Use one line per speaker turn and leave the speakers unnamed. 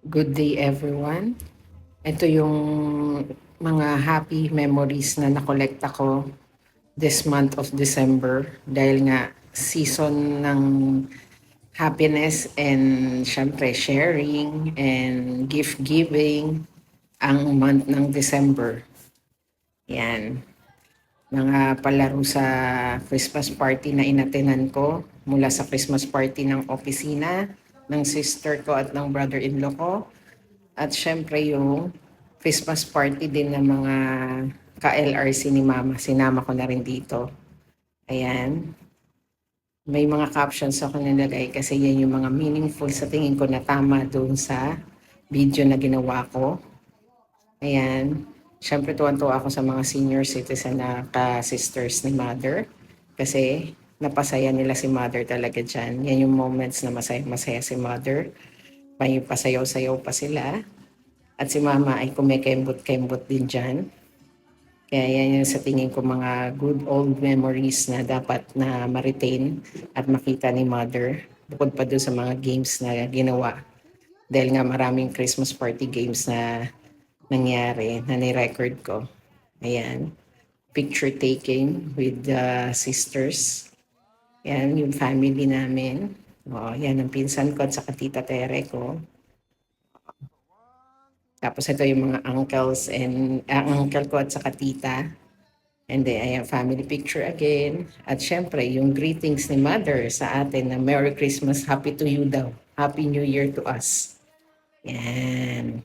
Good day everyone. Ito yung mga happy memories na nakolekta ko this month of December dahil nga season ng happiness and syempre sharing and gift giving ang month ng December. Yan. Mga palaro sa Christmas party na inatenan ko mula sa Christmas party ng opisina, ng sister ko at ng brother-in-law ko. At syempre yung Christmas party din ng mga ka-LRC ni Mama. Sinama ko na rin dito. Ayan. May mga captions ako nilagay kasi yan yung mga meaningful sa tingin ko na tama doon sa video na ginawa ko. Ayan. Syempre tuwan-tuwa ako sa mga senior citizen na ka-sisters ni Mother kasi napasaya nila si Mother talaga dyan. Yan yung moments na masaya si Mother. May pasayaw-sayaw pa sila. At si Mama ay kumikembot-kembot din dyan. Kaya yan yung sa tingin ko mga good old memories na dapat na ma-retain at makita ni Mother. Bukod pa doon sa mga games na ginawa. Dahil nga maraming Christmas party games na nangyari na ni-record ko. Ayan. Picture taking with the sisters. Yan yung family namin. O, yan ang pinsan ko at saka tita Tere ko. Tapos ito yung mga uncles and uncle ko at saka tita. And then, ayan, family picture again. At syempre, yung greetings ni Mother sa atin na Merry Christmas, Happy to you daw. Happy New Year to us. Yan.